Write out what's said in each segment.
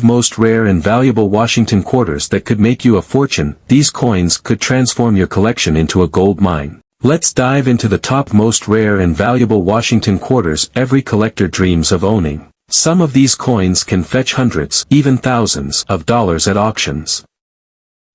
most rare and valuable Washington quarters that could make you a fortune. These coins could transform your collection into a gold mine. Let's dive into the top most rare and valuable Washington quarters every collector dreams of owning. Some of these coins can fetch hundreds, even thousands, of dollars at auctions.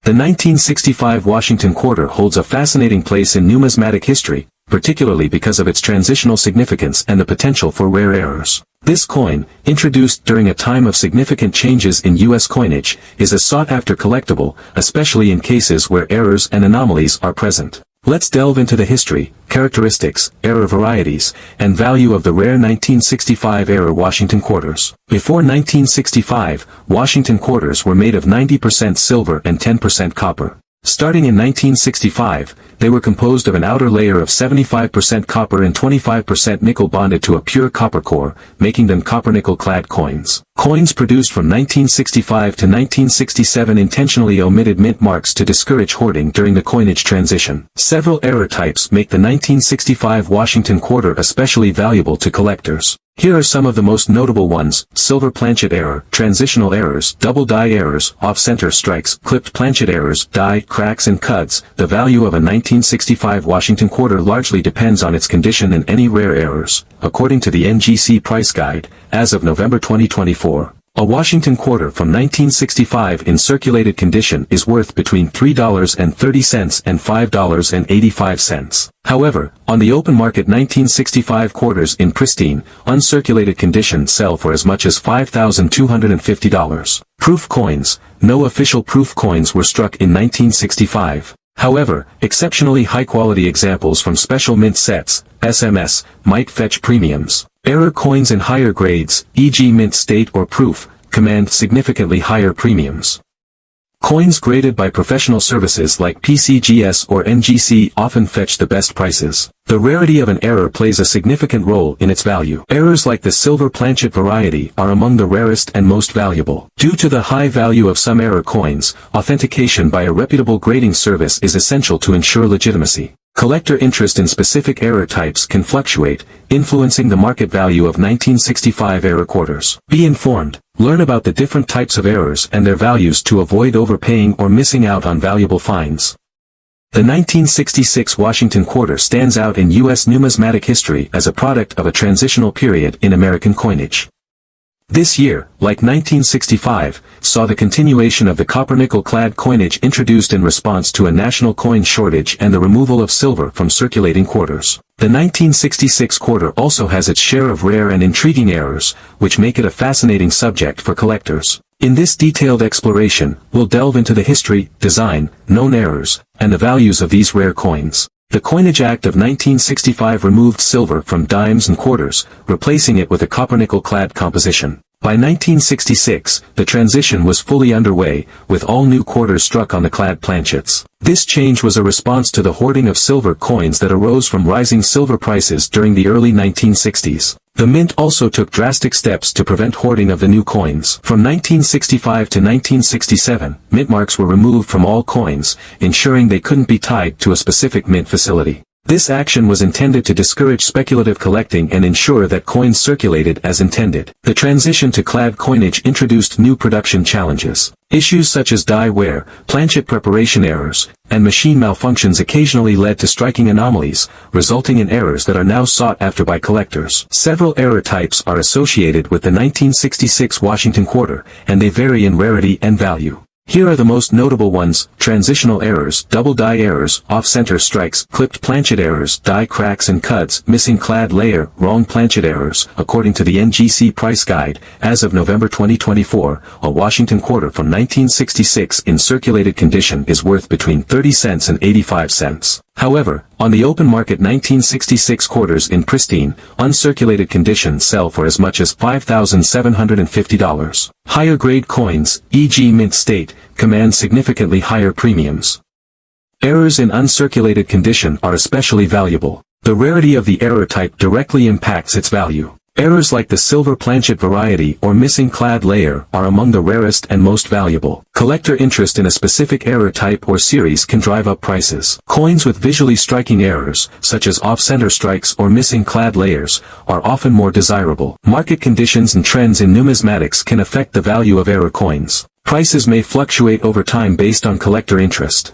The 1965 Washington quarter holds a fascinating place in numismatic history, particularly because of its transitional significance and the potential for rare errors. This coin, introduced during a time of significant changes in U.S. coinage, is a sought-after collectible, especially in cases where errors and anomalies are present. Let's delve into the history, characteristics, error varieties, and value of the rare 1965-era Washington quarters. Before 1965, Washington quarters were made of 90% silver and 10% copper. Starting in 1965, they were composed of an outer layer of 75% copper and 25% nickel bonded to a pure copper core, making them copper-nickel clad coins. Coins produced from 1965 to 1967 intentionally omitted mint marks to discourage hoarding during the coinage transition. Several error types make the 1965 Washington quarter especially valuable to collectors. Here are some of the most notable ones: silver planchet error, transitional errors, double die errors, off-center strikes, clipped planchet errors, die, cracks and cuts. The value of a 1965 Washington quarter largely depends on its condition and any rare errors. According to the NGC Price Guide, as of November 2024, a Washington quarter from 1965 in circulated condition is worth between $3.30 and $5.85. However, on the open market 1965 quarters in pristine, uncirculated condition sell for as much as $5,250. Proof coins. No official proof coins were struck in 1965. However, exceptionally high-quality examples from special mint sets, SMS, might fetch premiums. Error coins in higher grades, e.g. mint state or proof, command significantly higher premiums. Coins graded by professional services like PCGS or NGC often fetch the best prices. The rarity of an error plays a significant role in its value. Errors like the silver planchet variety are among the rarest and most valuable. Due to the high value of some error coins, authentication by a reputable grading service is essential to ensure legitimacy. Collector interest in specific error types can fluctuate, influencing the market value of 1965 error quarters. Be informed. Learn about the different types of errors and their values to avoid overpaying or missing out on valuable finds. The 1966 Washington quarter stands out in U.S. numismatic history as a product of a transitional period in American coinage. This year, like 1965, saw the continuation of the copper-nickel clad coinage introduced in response to a national coin shortage and the removal of silver from circulating quarters. The 1966 quarter also has its share of rare and intriguing errors, which make it a fascinating subject for collectors. In this detailed exploration, we'll delve into the history, design, known errors, and the values of these rare coins. The Coinage Act of 1965 removed silver from dimes and quarters, replacing it with a copper-nickel clad composition. By 1966, the transition was fully underway, with all new quarters struck on the clad planchets. This change was a response to the hoarding of silver coins that arose from rising silver prices during the early 1960s. The mint also took drastic steps to prevent hoarding of the new coins. From 1965 to 1967, mint marks were removed from all coins, ensuring they couldn't be tied to a specific mint facility. This action was intended to discourage speculative collecting and ensure that coins circulated as intended. The transition to clad coinage introduced new production challenges. Issues such as die wear, planchet preparation errors, and machine malfunctions occasionally led to striking anomalies, resulting in errors that are now sought after by collectors. Several error types are associated with the 1966 Washington quarter, and they vary in rarity and value. Here are the most notable ones: transitional errors, double die errors, off-center strikes, clipped planchet errors, die cracks and cuts, missing clad layer, wrong planchet errors. According to the NGC Price Guide, as of November 2024, a Washington quarter from 1966 in circulated condition is worth between 30 cents and 85 cents. However, on the open market 1966 quarters in pristine, uncirculated condition sell for as much as $5,750. Higher grade coins, e.g. mint state, command significantly higher premiums. Errors in uncirculated condition are especially valuable. The rarity of the error type directly impacts its value. Errors like the silver planchet variety or missing clad layer are among the rarest and most valuable. Collector interest in a specific error type or series can drive up prices. Coins with visually striking errors, such as off-center strikes or missing clad layers, are often more desirable. Market conditions and trends in numismatics can affect the value of error coins. Prices may fluctuate over time based on collector interest.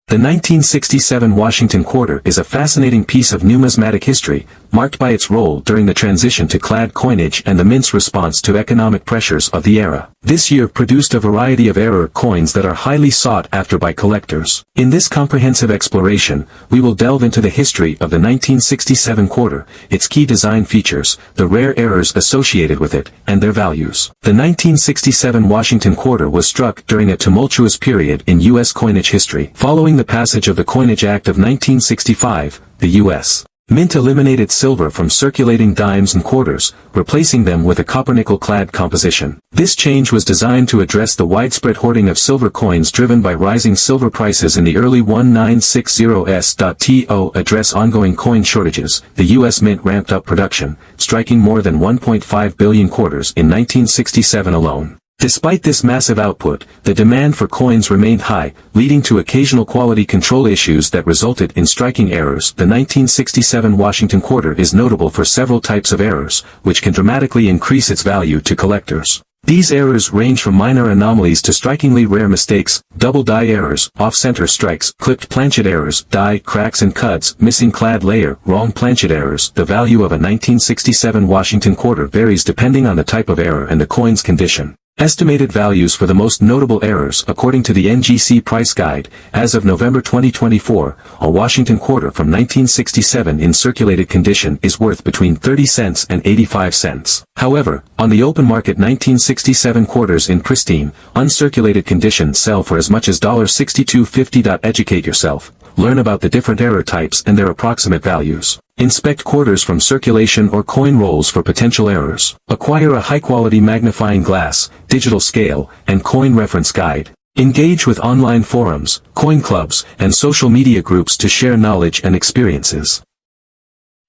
The 1967 Washington quarter is a fascinating piece of numismatic history, marked by its role during the transition to clad coinage and the mint's response to economic pressures of the era. This year produced a variety of error coins that are highly sought after by collectors. In this comprehensive exploration, we will delve into the history of the 1967 quarter, its key design features, the rare errors associated with it, and their values. The 1967 Washington quarter was struck during a tumultuous period in U.S. coinage history. Following the passage of the Coinage Act of 1965, the U.S. Mint eliminated silver from circulating dimes and quarters, replacing them with a copper-nickel-clad composition. This change was designed to address the widespread hoarding of silver coins driven by rising silver prices in the early 1960s. To address ongoing coin shortages, the U.S. Mint ramped up production, striking more than 1.5 billion quarters in 1967 alone. Despite this massive output, the demand for coins remained high, leading to occasional quality control issues that resulted in striking errors. The 1967 Washington quarter is notable for several types of errors, which can dramatically increase its value to collectors. These errors range from minor anomalies to strikingly rare mistakes: double die errors, off-center strikes, clipped planchet errors, die cracks and cuts, missing clad layer, wrong planchet errors. The value of a 1967 Washington quarter varies depending on the type of error and the coin's condition. Estimated values for the most notable errors according to the NGC Price Guide. As of November 2024, a Washington quarter from 1967 in circulated condition is worth between 30 cents and 85 cents. However, on the open market, 1967 quarters in pristine, uncirculated condition sell for as much as $62.50. Educate yourself. Learn about the different error types and their approximate values. Inspect quarters from circulation or coin rolls for potential errors. Acquire a high-quality magnifying glass, digital scale, and coin reference guide. Engage with online forums, coin clubs, and social media groups to share knowledge and experiences.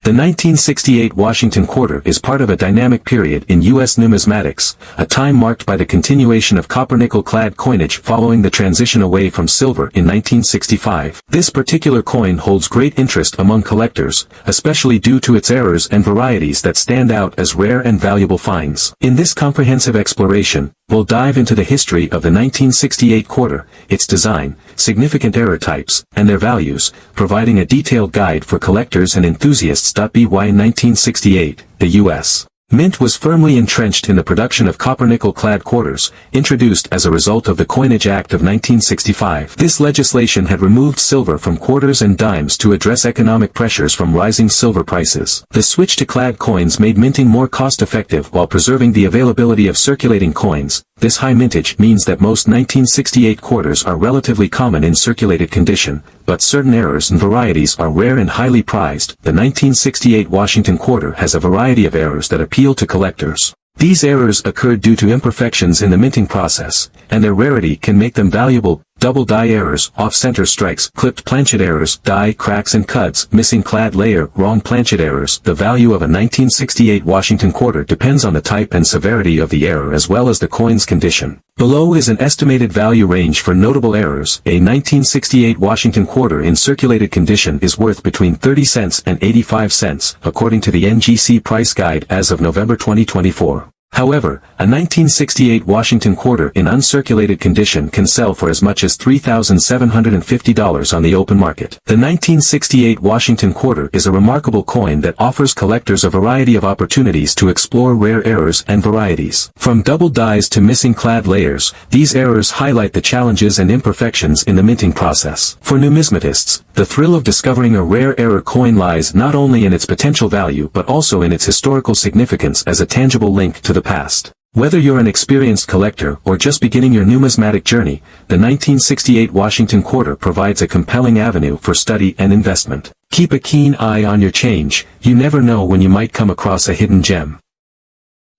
The 1968 Washington quarter is part of a dynamic period in U.S. numismatics, a time marked by the continuation of copper-nickel-clad coinage following the transition away from silver in 1965. This particular coin holds great interest among collectors, especially due to its errors and varieties that stand out as rare and valuable finds. In this comprehensive exploration, we'll dive into the history of the 1968 quarter, its design, significant error types, and their values, providing a detailed guide for collectors and enthusiasts. By 1968, the U.S. Mint was firmly entrenched in the production of copper-nickel-clad quarters, introduced as a result of the Coinage Act of 1965. This legislation had removed silver from quarters and dimes to address economic pressures from rising silver prices. The switch to clad coins made minting more cost-effective while preserving the availability of circulating coins. This high mintage means that most 1968 quarters are relatively common in circulated condition, but certain errors and varieties are rare and highly prized. The 1968 Washington quarter has a variety of errors that appeal to collectors. These errors occurred due to imperfections in the minting process, and their rarity can make them valuable. Double die errors, off-center strikes, clipped planchet errors, die cracks and cuts, missing clad layer, wrong planchet errors. The value of a 1968 Washington quarter depends on the type and severity of the error as well as the coin's condition. Below is an estimated value range for notable errors. A 1968 Washington quarter in circulated condition is worth between 30 cents and 85 cents, according to the NGC Price Guide as of November 2024. However, a 1968 Washington quarter in uncirculated condition can sell for as much as $3,750 on the open market. The 1968 Washington quarter is a remarkable coin that offers collectors a variety of opportunities to explore rare errors and varieties. From double dies to missing clad layers, these errors highlight the challenges and imperfections in the minting process. For numismatists, the thrill of discovering a rare error coin lies not only in its potential value but also in its historical significance as a tangible link to the past. Whether you're an experienced collector or just beginning your numismatic journey, the 1968 Washington quarter provides a compelling avenue for study and investment. Keep a keen eye on your change, you never know when you might come across a hidden gem.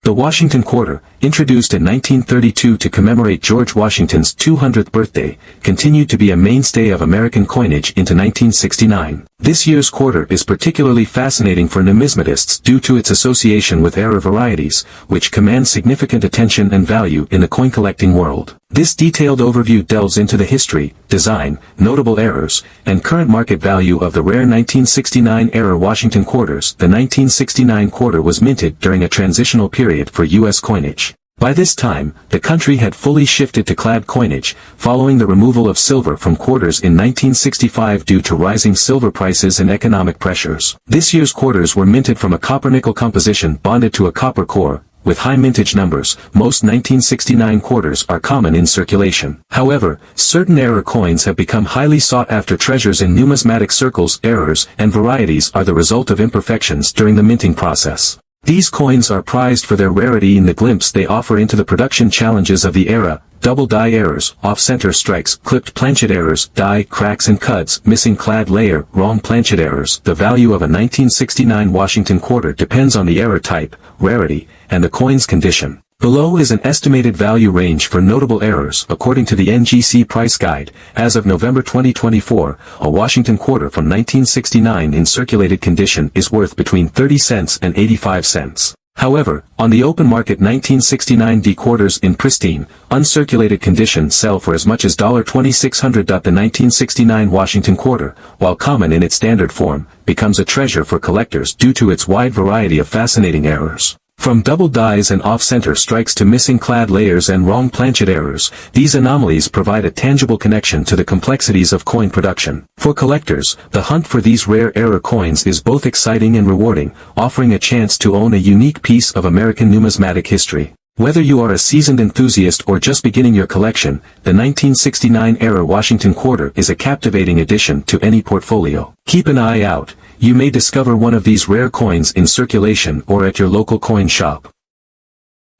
The Washington quarter, introduced in 1932 to commemorate George Washington's 200th birthday, continued to be a mainstay of American coinage into 1969. This year's quarter is particularly fascinating for numismatists due to its association with error varieties, which command significant attention and value in the coin collecting world. This detailed overview delves into the history, design, notable errors, and current market value of the rare 1969 error Washington quarters. The 1969 quarter was minted during a transitional period for U.S. coinage. By this time, the country had fully shifted to clad coinage, following the removal of silver from quarters in 1965 due to rising silver prices and economic pressures. This year's quarters were minted from a copper-nickel composition bonded to a copper core, with high mintage numbers. Most 1969 quarters are common in circulation. However, certain error coins have become highly sought-after treasures in numismatic circles. Errors and varieties are the result of imperfections during the minting process. These coins are prized for their rarity and the glimpse they offer into the production challenges of the era: double die errors, off-center strikes, clipped planchet errors, die cracks and cuts, missing clad layer, wrong planchet errors. The value of a 1969 Washington quarter depends on the error type, rarity, and the coin's condition. Below is an estimated value range for notable errors according to the NGC Price Guide. As of November 2024, a Washington quarter from 1969 in circulated condition is worth between 30 cents and 85 cents. However, on the open market, 1969 D quarters in pristine, uncirculated condition sell for as much as $2,600. The 1969 Washington quarter, while common in its standard form, becomes a treasure for collectors due to its wide variety of fascinating errors. From double dies and off-center strikes to missing clad layers and wrong planchet errors, these anomalies provide a tangible connection to the complexities of coin production. For collectors, the hunt for these rare error coins is both exciting and rewarding, offering a chance to own a unique piece of American numismatic history. Whether you are a seasoned enthusiast or just beginning your collection, the 1969 era Washington quarter is a captivating addition to any portfolio. Keep an eye out. You may discover one of these rare coins in circulation or at your local coin shop.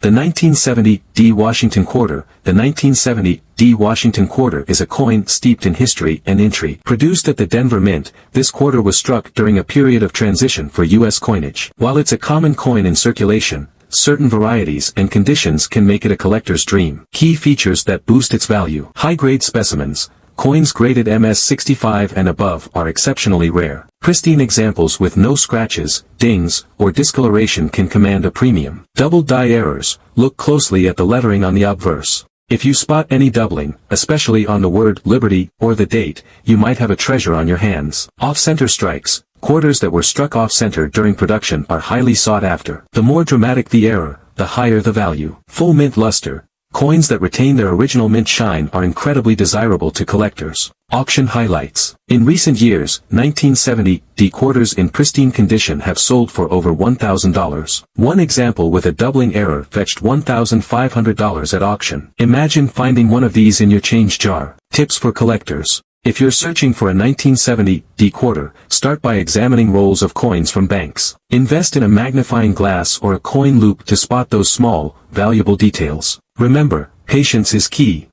The 1970 D Washington quarter. The 1970 D Washington quarter is a coin steeped in history and intrigue. Produced at the Denver Mint, this quarter was struck during a period of transition for U.S. coinage. While it's a common coin in circulation, certain varieties and conditions can make it a collector's dream. Key features that boost its value. High-grade specimens. Coins graded MS65 and above are exceptionally rare. Pristine examples with no scratches, dings, or discoloration can command a premium. Double die errors. Look closely at the lettering on the obverse. If you spot any doubling, especially on the word Liberty or the date, you might have a treasure on your hands. Off-center strikes. Quarters that were struck off-center during production are highly sought after. The more dramatic the error, the higher the value. Full mint luster. Coins that retain their original mint shine are incredibly desirable to collectors. Auction highlights. In recent years, 1970 D quarters in pristine condition have sold for over $1,000. One example with a doubling error fetched $1,500 at auction. Imagine finding one of these in your change jar. Tips for collectors. If you're searching for a 1970 D quarter, start by examining rolls of coins from banks. Invest in a magnifying glass or a coin loop to spot those small, valuable details. Remember, patience is key.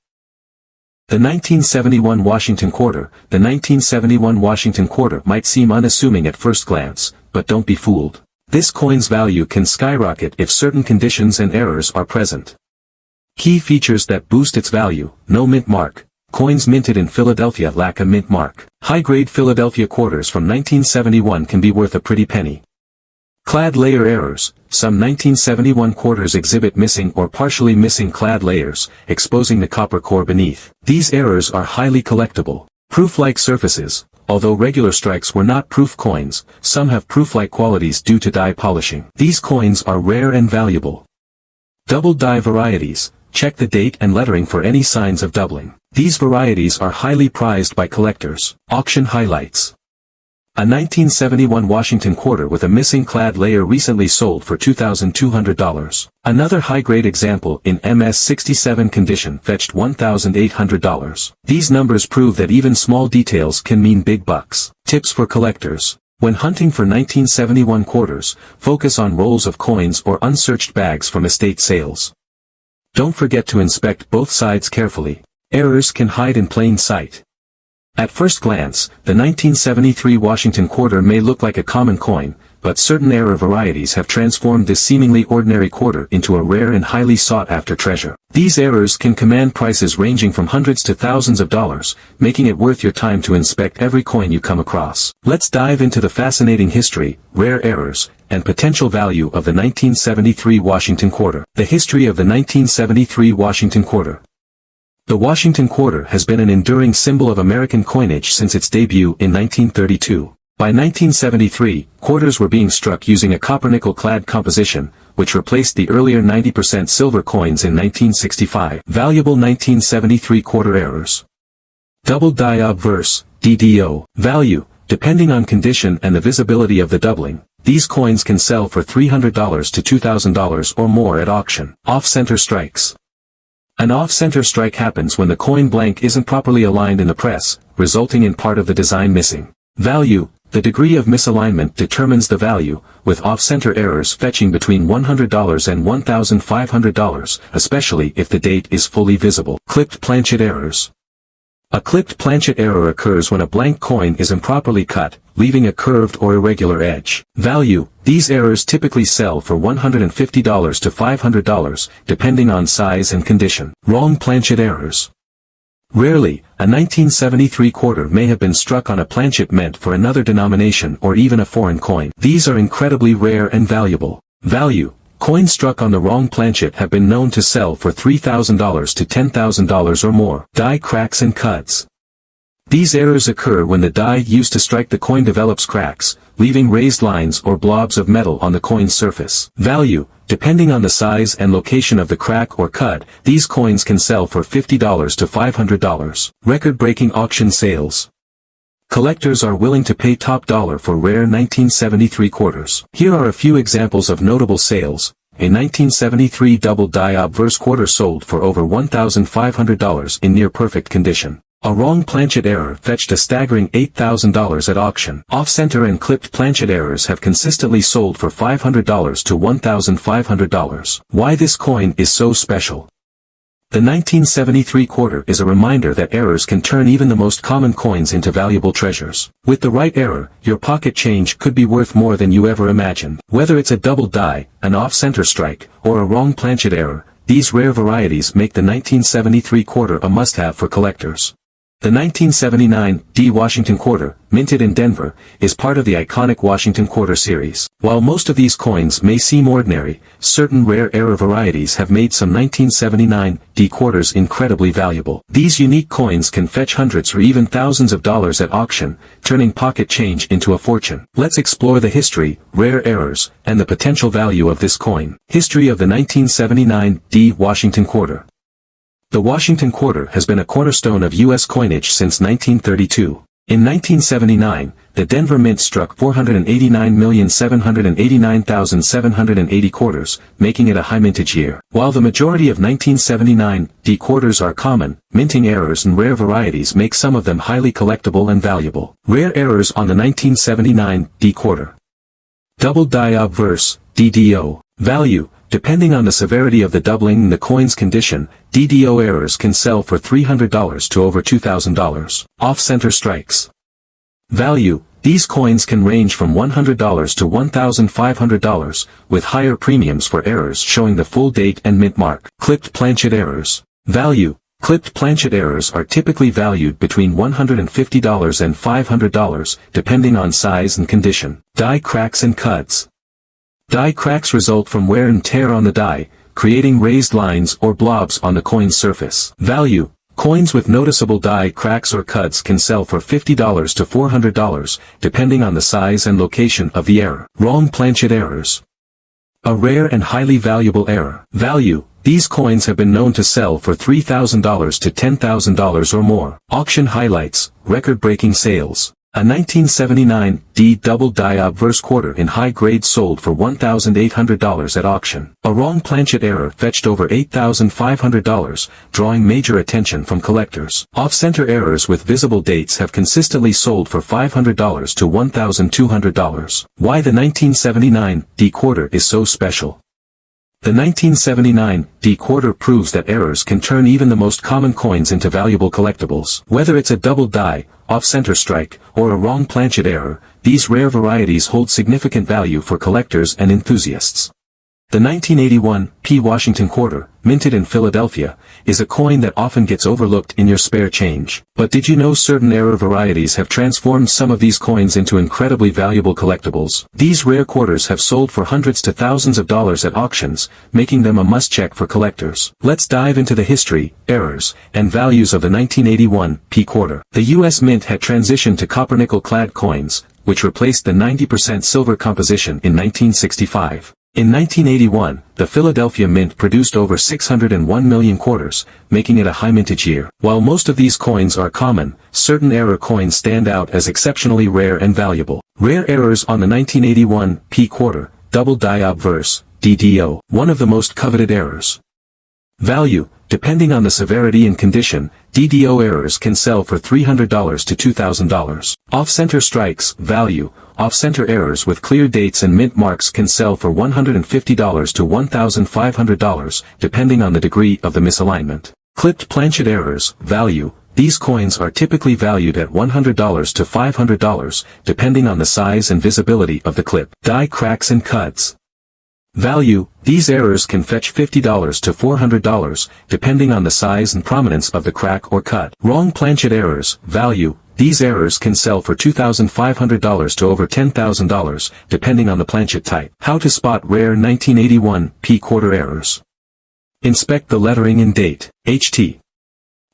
The 1971 Washington quarter. The 1971 Washington quarter might seem unassuming at first glance, but don't be fooled. This coin's value can skyrocket if certain conditions and errors are present. Key features that boost its value. No mint mark. Coins minted in Philadelphia lack a mint mark. High-grade Philadelphia quarters from 1971 can be worth a pretty penny. Clad layer errors. Some 1971 quarters exhibit missing or partially missing clad layers, exposing the copper core beneath. These errors are highly collectible. Proof-like surfaces. Although regular strikes were not proof coins, some have proof-like qualities due to die polishing. These coins are rare and valuable. Double die varieties. Check the date and lettering for any signs of doubling. These varieties are highly prized by collectors. Auction highlights. A 1971 Washington quarter with a missing clad layer recently sold for $2,200. Another high-grade example in MS67 condition fetched $1,800. These numbers prove that even small details can mean big bucks. Tips for collectors. When hunting for 1971 quarters, focus on rolls of coins or unsearched bags from estate sales. Don't forget to inspect both sides carefully. Errors can hide in plain sight. At first glance, the 1973 Washington quarter may look like a common coin, but certain error varieties have transformed this seemingly ordinary quarter into a rare and highly sought-after treasure. These errors can command prices ranging from hundreds to thousands of dollars, making it worth your time to inspect every coin you come across. Let's dive into the fascinating history, rare errors, and potential value of the 1973 Washington Quarter. The history of the 1973 Washington Quarter. The Washington Quarter has been an enduring symbol of American coinage since its debut in 1932. By 1973, quarters were being struck using a copper-nickel-clad composition, which replaced the earlier 90% silver coins in 1965. Valuable 1973 quarter errors. Double die obverse, DDO. Value, depending on condition and the visibility of the doubling, these coins can sell for $300 to $2,000 or more at auction. Off-center strikes. An off-center strike happens when the coin blank isn't properly aligned in the press, resulting in part of the design missing. Value, the degree of misalignment determines the value, with off-center errors fetching between $100 and $1,500, especially if the date is fully visible. Clipped planchet errors. A clipped planchet error occurs when a blank coin is improperly cut, leaving a curved or irregular edge. Value, these errors typically sell for $150 to $500, depending on size and condition. Wrong planchet errors. Rarely, a 1973 quarter may have been struck on a planchet meant for another denomination or even a foreign coin. These are incredibly rare and valuable. Value, coins struck on the wrong planchet have been known to sell for $3,000 to $10,000 or more. Die cracks and cuts. These errors occur when the die used to strike the coin develops cracks, leaving raised lines or blobs of metal on the coin's surface. Value, depending on the size and location of the crack or cut, these coins can sell for $50 to $500. Record-breaking auction sales. Collectors are willing to pay top dollar for rare 1973 quarters. Here are a few examples of notable sales. A 1973 double die obverse quarter sold for over $1,500 in near-perfect condition. A wrong planchet error fetched a staggering $8,000 at auction. Off-center and clipped planchet errors have consistently sold for $500 to $1,500. Why this coin is so special. The 1973 quarter is a reminder that errors can turn even the most common coins into valuable treasures. With the right error, your pocket change could be worth more than you ever imagined. Whether it's a double die, an off-center strike, or a wrong planchet error, these rare varieties make the 1973 quarter a must-have for collectors. The 1979 D Washington Quarter, minted in Denver, is part of the iconic Washington Quarter series. While most of these coins may seem ordinary, certain rare error varieties have made some 1979 D quarters incredibly valuable. These unique coins can fetch hundreds or even thousands of dollars at auction, turning pocket change into a fortune. Let's explore the history, rare errors, and the potential value of this coin. History of the 1979 D Washington Quarter. The Washington Quarter has been a cornerstone of U.S. coinage since 1932. In 1979, the Denver Mint struck 489,789,780 quarters, making it a high mintage year. While the majority of 1979 D quarters are common, minting errors and rare varieties make some of them highly collectible and valuable. Rare errors on the 1979 D quarter. Double die obverse, DDO. Value. Depending on the severity of the doubling and the coin's condition, DDO errors can sell for $300 to over $2,000. Off-center strikes. Value. These coins can range from $100 to $1,500, with higher premiums for errors showing the full date and mint mark. Clipped planchet errors. Value. Clipped planchet errors are typically valued between $150 and $500, depending on size and condition. Die cracks and cuts. Die cracks result from wear and tear on the die, creating raised lines or blobs on the coin's surface. Value. Coins with noticeable die cracks or cuts can sell for $50 to $400, depending on the size and location of the error. Wrong planchet errors. A rare and highly valuable error. Value. These coins have been known to sell for $3,000 to $10,000 or more. Auction highlights, record-breaking sales. A 1979 D double die obverse quarter in high grade sold for $1,800 at auction. A wrong planchet error fetched over $8,500, drawing major attention from collectors. Off-center errors with visible dates have consistently sold for $500 to $1,200. Why the 1979 D quarter is so special. The 1979 D quarter proves that errors can turn even the most common coins into valuable collectibles. Whether it's a double die, off-center strike, or a wrong planchet error, these rare varieties hold significant value for collectors and enthusiasts. The 1981 P Washington quarter, minted in Philadelphia, is a coin that often gets overlooked in your spare change. But did you know certain error varieties have transformed some of these coins into incredibly valuable collectibles? These rare quarters have sold for hundreds to thousands of dollars at auctions, making them a must-check for collectors. Let's dive into the history, errors, and values of the 1981 P quarter. The U.S. Mint had transitioned to copper-nickel-clad coins, which replaced the 90% silver composition in 1965. In 1981, the Philadelphia Mint produced over 601 million quarters, making it a high mintage year. While most of these coins are common, certain error coins stand out as exceptionally rare and valuable. Rare errors on the 1981 P quarter, double die obverse, DDO. One of the most coveted errors. Value, depending on the severity and condition, DDO errors can sell for $300 to $2,000. Off-center strikes, value, off-center errors with clear dates and mint marks can sell for $150 to $1,500, depending on the degree of the misalignment. Clipped planchet errors, value, these coins are typically valued at $100 to $500, depending on the size and visibility of the clip. Die cracks and cuts. Value, these errors can fetch $50 to $400, depending on the size and prominence of the crack or cut. Wrong planchet errors, value, these errors can sell for $2,500 to over $10,000, depending on the planchet type. How to spot rare 1981 P quarter errors. Inspect the lettering and date. HT.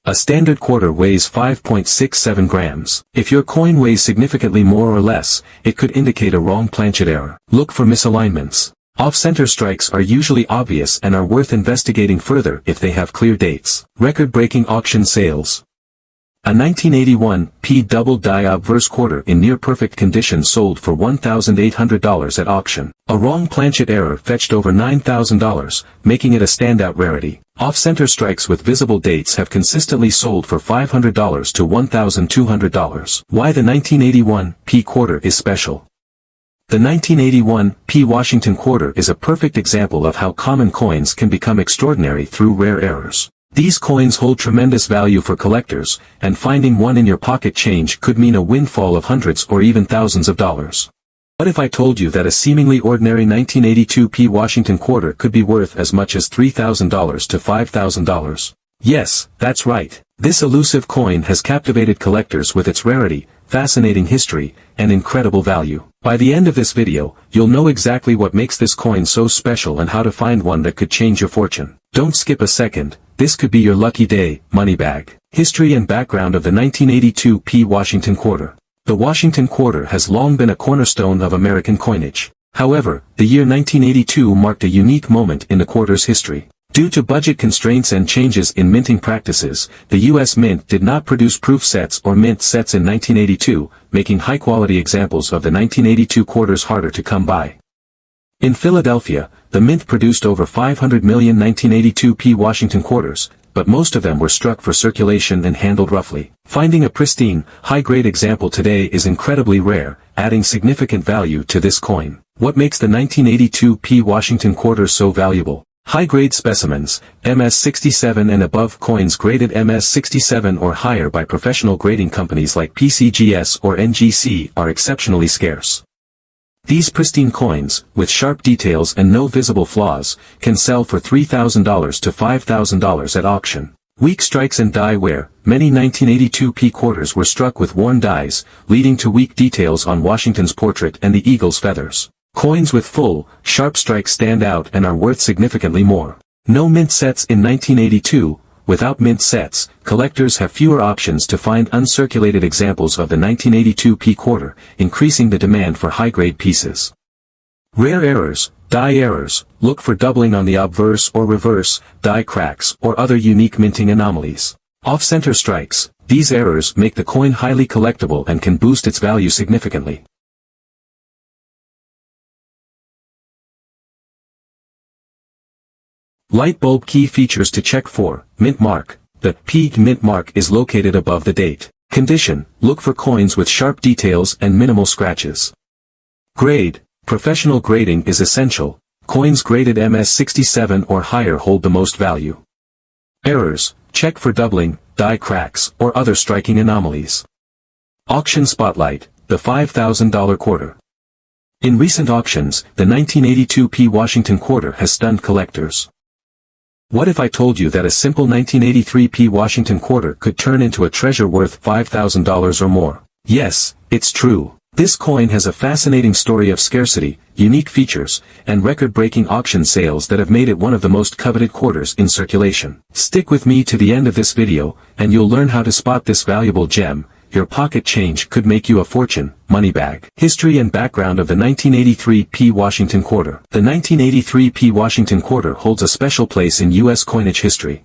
A standard quarter weighs 5.67 grams. If your coin weighs significantly more or less, it could indicate a wrong planchet error. Look for misalignments. Off-center strikes are usually obvious and are worth investigating further if they have clear dates. Record-breaking auction sales. A 1981 P double die obverse quarter in near-perfect condition sold for $1,800 at auction. A wrong planchet error fetched over $9,000, making it a standout rarity. Off-center strikes with visible dates have consistently sold for $500 to $1,200. Why the 1981 P quarter is special. The 1981 P Washington quarter is a perfect example of how common coins can become extraordinary through rare errors. These coins hold tremendous value for collectors, and finding one in your pocket change could mean a windfall of hundreds or even thousands of dollars. What if I told you that a seemingly ordinary 1982 P Washington quarter could be worth as much as $3,000 to $5,000? Yes, that's right. This elusive coin has captivated collectors with its rarity, fascinating history, and incredible value. By the end of this video, you'll know exactly what makes this coin so special and how to find one that could change your fortune. Don't skip a second, this could be your lucky day, money bag. History and background of the 1982 P Washington quarter. The Washington quarter has long been a cornerstone of American coinage. However, the year 1982 marked a unique moment in the quarter's history. Due to budget constraints and changes in minting practices, the U.S. Mint did not produce proof sets or mint sets in 1982, making high-quality examples of the 1982 quarters harder to come by. In Philadelphia, the Mint produced over 500 million 1982 P Washington quarters, but most of them were struck for circulation and handled roughly. Finding a pristine, high-grade example today is incredibly rare, adding significant value to this coin. What makes the 1982 P Washington quarter so valuable? High-grade specimens, MS-67 and above coins graded MS-67 or higher by professional grading companies like PCGS or NGC are exceptionally scarce. These pristine coins, with sharp details and no visible flaws, can sell for $3,000 to $5,000 at auction. Weak strikes and die wear. Many 1982 P quarters were struck with worn dies, leading to weak details on Washington's portrait and the eagle's feathers. Coins with full, sharp strikes stand out and are worth significantly more. No mint sets in 1982. Without mint sets, collectors have fewer options to find uncirculated examples of the 1982 P quarter, increasing the demand for high-grade pieces. Rare errors, die errors, look for doubling on the obverse or reverse, die cracks, or other unique minting anomalies. Off-center strikes, these errors make the coin highly collectible and can boost its value significantly. Light bulb key features to check for. Mint mark. The P mint mark is located above the date. Condition. Look for coins with sharp details and minimal scratches. Grade. Professional grading is essential. Coins graded MS67 or higher hold the most value. Errors: check for doubling, die cracks, or other striking anomalies. Auction spotlight: the $5,000 quarter. In recent auctions, the 1982 P. Washington quarter has stunned collectors. What if I told you that a simple 1983 P. Washington quarter could turn into a treasure worth $5,000 or more? Yes, it's true. This coin has a fascinating story of scarcity, unique features, and record-breaking auction sales that have made it one of the most coveted quarters in circulation. Stick with me to the end of this video, and you'll learn how to spot this valuable gem. Your pocket change could make you a fortune. Money bag. History and background of the 1983 P. Washington quarter. The 1983 P. Washington quarter holds a special place in U.S. coinage history.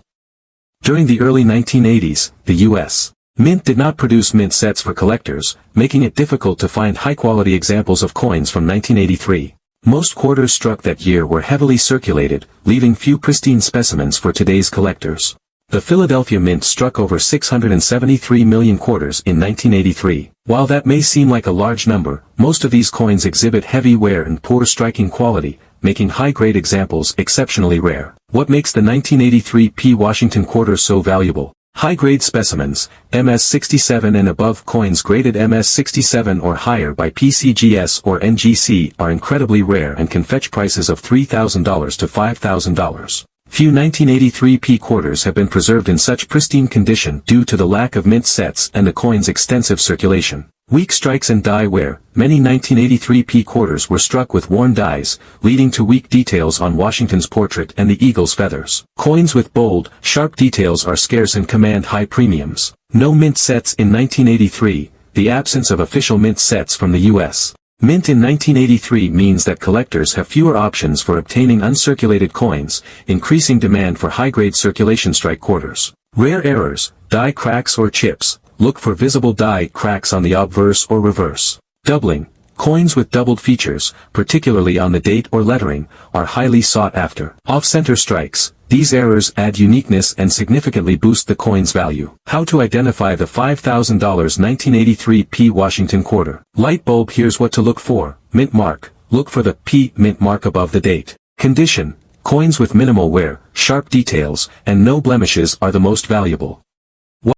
During the early 1980s, the U.S. Mint did not produce mint sets for collectors, making it difficult to find high-quality examples of coins from 1983. Most quarters struck that year were heavily circulated, leaving few pristine specimens for today's collectors. The Philadelphia Mint struck over 673 million quarters in 1983. While that may seem like a large number, most of these coins exhibit heavy wear and poor striking quality, making high-grade examples exceptionally rare. What makes the 1983 P. Washington quarter so valuable? High-grade specimens, MS67 and above coins graded MS67 or higher by PCGS or NGC are incredibly rare and can fetch prices of $3,000 to $5,000. Few 1983 P quarters have been preserved in such pristine condition due to the lack of mint sets and the coin's extensive circulation. Weak strikes and die wear. Many 1983 P quarters were struck with worn dies, leading to weak details on Washington's portrait and the eagle's feathers. Coins with bold, sharp details are scarce and command high premiums. No mint sets in 1983. The absence of official mint sets from the U.S. Mint in 1983 means that collectors have fewer options for obtaining uncirculated coins, increasing demand for high-grade circulation strike quarters. Rare errors: die cracks or chips. Look for visible die cracks on the obverse or reverse. Doubling. Coins with doubled features, particularly on the date or lettering, are highly sought after. Off-center strikes. These errors add uniqueness and significantly boost the coin's value. How to identify the $5,000 1983 P. Washington quarter. Light bulb. Here's what to look for. Mint mark. Look for the P mint mark above the date. Condition. Coins with minimal wear, sharp details, and no blemishes are the most valuable.